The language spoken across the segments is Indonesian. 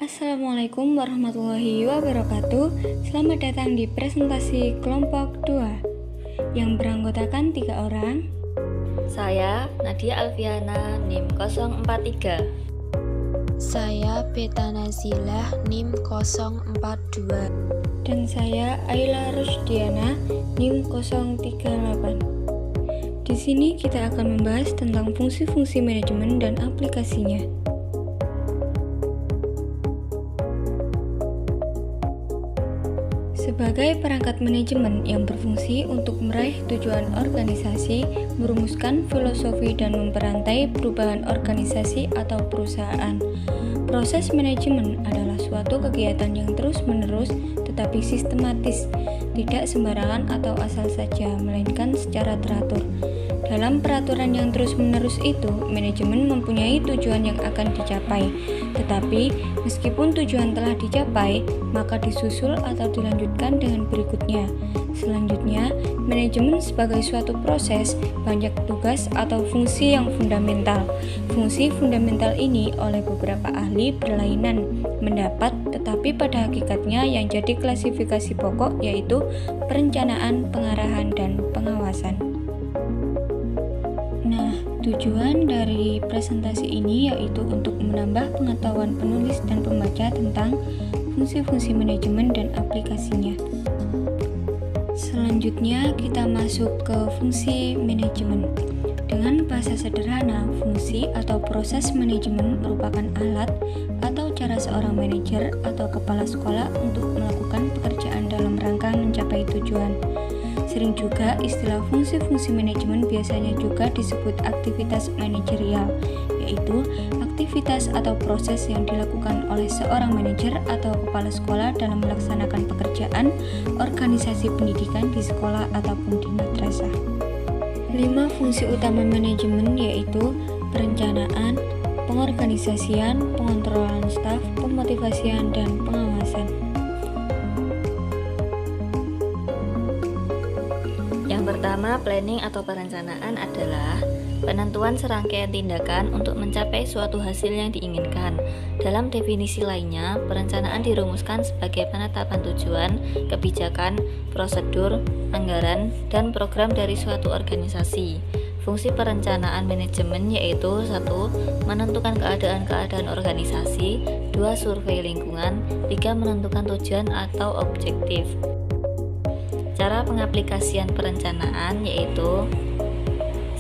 Assalamualaikum warahmatullahi wabarakatuh. Selamat datang di presentasi kelompok 2 yang beranggotakan 3 orang. Saya Nadia Alfiana, NIM 043. Saya Beta Nazilah, NIM 042. Dan saya Ayla Rusdiana, NIM 038. Di sini kita akan membahas tentang fungsi-fungsi manajemen dan aplikasinya. Sebagai perangkat manajemen yang berfungsi untuk meraih tujuan organisasi, merumuskan filosofi dan memperantai perubahan organisasi atau perusahaan. Proses manajemen adalah suatu kegiatan yang terus-menerus tetapi sistematis, tidak sembarangan atau asal saja, melainkan secara teratur. Dalam peraturan yang terus-menerus itu, manajemen mempunyai tujuan yang akan dicapai. Tetapi, meskipun tujuan telah dicapai, maka disusul atau dilanjutkan dengan berikutnya. Selanjutnya, manajemen sebagai suatu proses, banyak tugas atau fungsi yang fundamental. Fungsi fundamental ini oleh beberapa ahli berlainan mendapat, tetapi pada hakikatnya yang jadi klasifikasi pokok yaitu perencanaan, pengarahan, dan pengawasan. Nah, tujuan dari presentasi ini yaitu untuk menambah pengetahuan penulis dan pembaca tentang fungsi-fungsi manajemen dan aplikasinya. Selanjutnya kita masuk ke fungsi manajemen. Dengan bahasa sederhana, fungsi atau proses manajemen merupakan alat atau cara seorang manajer atau kepala sekolah untuk melakukan pekerjaan dalam rangka mencapai tujuan. Sering juga istilah fungsi-fungsi manajemen biasanya juga disebut aktivitas manajerial, yaitu aktivitas atau proses yang dilakukan oleh seorang manajer atau kepala sekolah dalam melaksanakan pekerjaan organisasi pendidikan di sekolah ataupun di madrasah. 5 fungsi utama manajemen yaitu perencanaan, pengorganisasian, pengontrolan staf, pemotivasian, dan pengawasan. Yang pertama, planning atau perencanaan adalah penentuan serangkaian tindakan untuk mencapai suatu hasil yang diinginkan. Dalam definisi lainnya, perencanaan dirumuskan sebagai penetapan tujuan, kebijakan, prosedur, anggaran, dan program dari suatu organisasi. Fungsi perencanaan manajemen yaitu 1. Menentukan keadaan-keadaan organisasi, 2. Survei lingkungan, 3. Menentukan tujuan atau objektif. Cara pengaplikasian perencanaan yaitu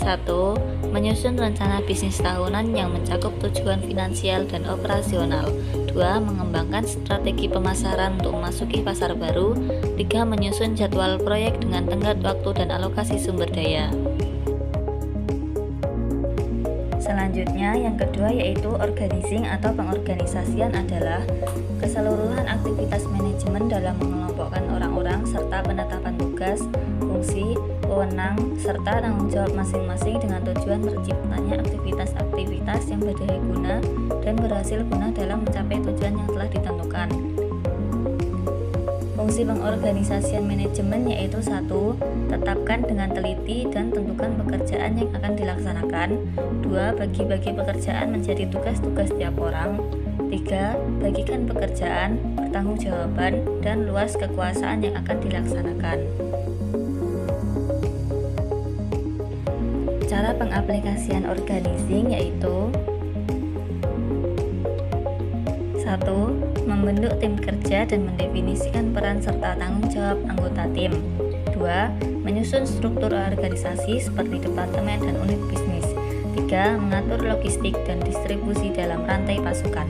1. Menyusun rencana bisnis tahunan yang mencakup tujuan finansial dan operasional. 2. Mengembangkan strategi pemasaran untuk memasuki pasar baru. 3. Menyusun jadwal proyek dengan tenggat waktu dan alokasi sumber daya. Selanjutnya, yang kedua yaitu organizing atau pengorganisasian adalah keseluruhan aktivitas manajemen dalam mengelompokkan orang-orang serta penetapan tugas, fungsi, wewenang, serta tanggung jawab masing-masing dengan tujuan terciptanya aktivitas-aktivitas yang berdaya guna dan berhasil guna dalam mencapai tujuan yang telah ditentukan. Fungsi pengorganisasian manajemen yaitu 1. Tetapkan dengan teliti dan tentukan pekerjaan yang akan dilaksanakan. 2. Bagi-bagi pekerjaan menjadi tugas-tugas tiap orang. 3. Bagikan pekerjaan, pertanggungjawaban, dan luas kekuasaan yang akan dilaksanakan. Cara pengaplikasian organizing yaitu 1. Membentuk tim kerja dan mendefinisikan peran serta tanggung jawab anggota tim. 2. Menyusun struktur organisasi seperti departemen dan unit bisnis. 3. Mengatur logistik dan distribusi dalam rantai pasukan.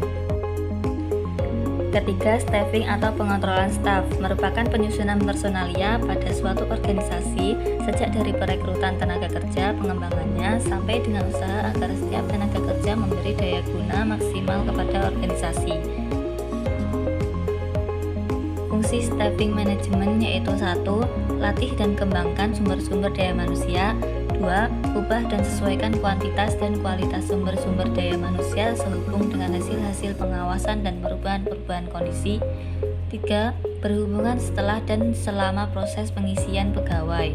Ketiga, staffing atau pengontrolan staf merupakan penyusunan personalia pada suatu organisasi sejak dari perekrutan tenaga kerja, pengembangannya, sampai dengan usaha agar setiap tenaga kerja memberi daya guna maksimal kepada organisasi. Fungsi staffing manajemen yaitu 1. Latih dan kembangkan sumber-sumber daya manusia. 2. Ubah dan sesuaikan kuantitas dan kualitas sumber-sumber daya manusia sehubung dengan hasil-hasil pengawasan dan perubahan-perubahan kondisi. 3. Berhubungan setelah dan selama proses pengisian pegawai.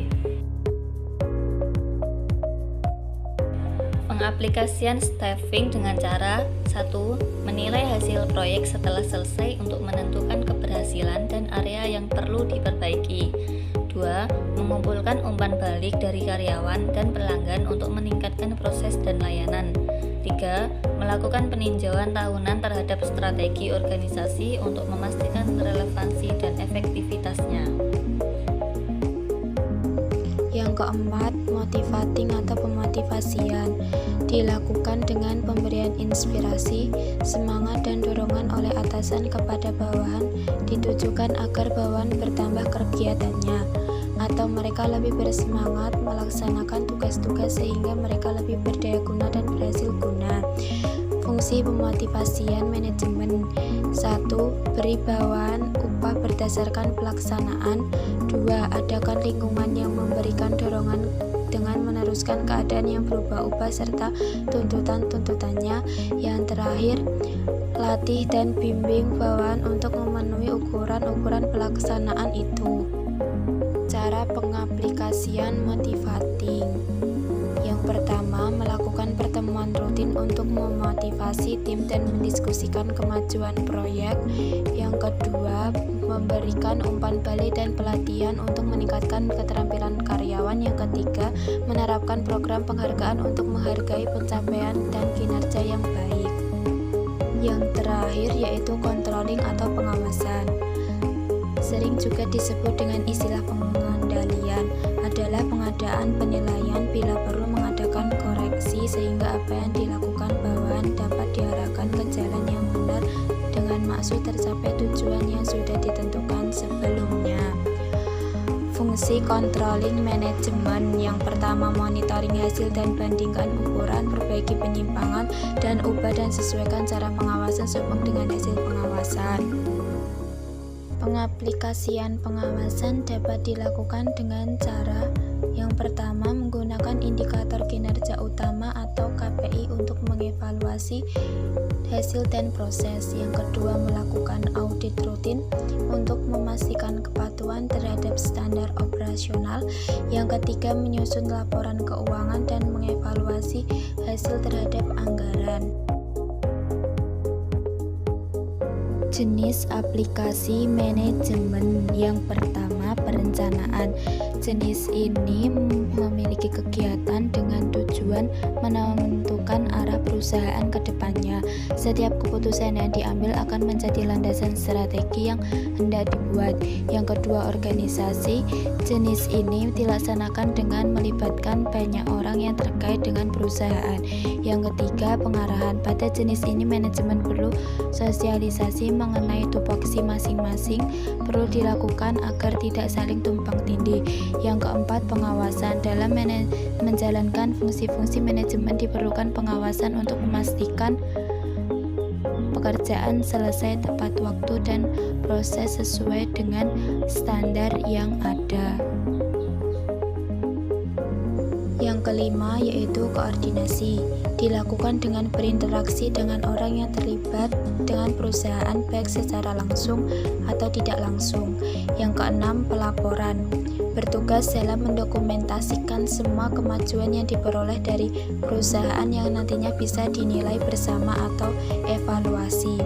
Pengaplikasian staffing dengan cara 1. Menilai hasil proyek setelah selesai untuk menentukan keberhasilan dan area yang perlu diperbaiki. 2. Mengumpulkan umpan balik dari karyawan dan pelanggan untuk meningkatkan proses dan layanan. 3. Melakukan peninjauan tahunan terhadap strategi organisasi untuk memastikan relevansi dan efektivitasnya. Yang keempat, motivating atau pemotivasian dilakukan dengan pemberian inspirasi, semangat dan dorongan oleh atasan kepada bawahan, ditujukan agar bawahan bertambah kegiatannya atau mereka lebih bersemangat melaksanakan tugas-tugas sehingga mereka lebih berdaya guna dan berhasil guna. Fungsi pemotivasian manajemen: 1. Beri bawahan upah berdasarkan pelaksanaan. 2. Adakan lingkungan yang memberikan dorongan dengan meneruskan keadaan yang berubah-ubah serta tuntutan-tuntutannya. Yang terakhir, latih dan bimbing bawahan untuk memenuhi ukuran-ukuran pelaksanaan itu. Cara pengaplikasian motivating: yang pertama, melakukan pertemuan rutin untuk memotivasi tim dan mendiskusikan kemajuan proyek. Yang kedua, memberikan umpan balik dan pelatihan untuk meningkatkan keterampilan karyawan. Yang ketiga, menerapkan program penghargaan untuk menghargai pencapaian dan kinerja yang baik. Yang terakhir yaitu controlling atau pengawasan. Sering juga disebut dengan istilah pengendalian, adalah pengadaan penilaian bila perlu mengadakan koreksi sehingga apa yang dilakukan bawahan dapat diarahkan ke jalan yang benar dengan maksud tercapai tujuan yang sudah ditentukan sebelumnya. Fungsi controlling manajemen: yang pertama, monitoring hasil dan bandingkan ukuran, perbaiki penyimpangan dan ubah dan sesuaikan cara pengawasan sehubung dengan hasil pengawasan. Pengaplikasian pengawasan dapat dilakukan dengan cara: yang pertama, menggunakan indikator kinerja utama atau KPI untuk mengevaluasi hasil dan proses. Yang kedua, melakukan audit rutin untuk memastikan kepatuhan terhadap standar operasional. Yang ketiga, menyusun laporan keuangan dan mengevaluasi hasil terhadap anggaran. Jenis aplikasi manajemen: yang pertama, perencanaan. Jenis ini memiliki kegiatan dengan tujuan menentukan arah perusahaan ke depannya. Setiap keputusan yang diambil akan menjadi landasan strategi yang hendak dibuat. Yang kedua, organisasi. Jenis ini dilaksanakan dengan melibatkan banyak orang yang terkait dengan perusahaan. Yang ketiga, pengarahan. Pada jenis ini manajemen perlu sosialisasi mengenai tupoksi masing-masing perlu dilakukan agar tidak saling tumpang tindih. Yang keempat, pengawasan. Dalam menjalankan fungsi-fungsi manajemen diperlukan pengawasan untuk memastikan pekerjaan selesai tepat waktu dan proses sesuai dengan standar yang ada. Yang kelima yaitu koordinasi. Dilakukan dengan berinteraksi dengan orang yang terlibat dengan perusahaan baik secara langsung atau tidak langsung. Yang keenam, pelaporan. Bertugas dalam mendokumentasikan semua kemajuan yang diperoleh dari perusahaan yang nantinya bisa dinilai bersama atau evaluasi.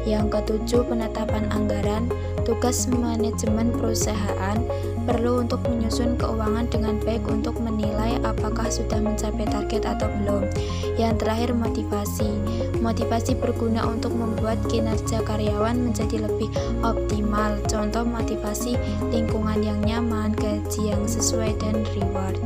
Yang ketujuh, penetapan anggaran. Tugas manajemen perusahaan perlu untuk menyusun keuangan dengan baik untuk menilai apakah sudah mencapai target atau belum. Yang terakhir, motivasi. Motivasi berguna untuk membuat kinerja karyawan menjadi lebih optimal. Contoh motivasi: lingkungan yang nyaman, gaji yang sesuai, dan reward.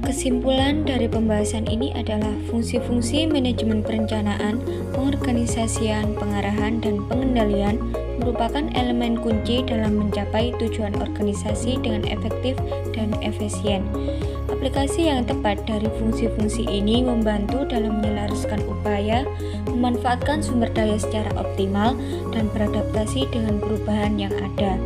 Kesimpulan dari pembahasan ini adalah fungsi-fungsi manajemen perencanaan, pengorganisasian, pengarahan, dan pengendalian merupakan elemen kunci dalam mencapai tujuan organisasi dengan efektif dan efisien. Aplikasi yang tepat dari fungsi-fungsi ini membantu dalam menyelaraskan upaya, memanfaatkan sumber daya secara optimal, dan beradaptasi dengan perubahan yang ada.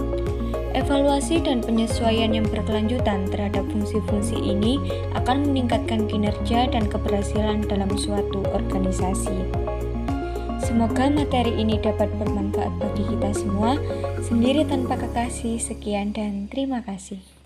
Evaluasi dan penyesuaian yang berkelanjutan terhadap fungsi-fungsi ini akan meningkatkan kinerja dan keberhasilan dalam suatu organisasi. Semoga materi ini dapat bermanfaat bagi kita semua. Sendiri tanpa kekasih, sekian dan terima kasih.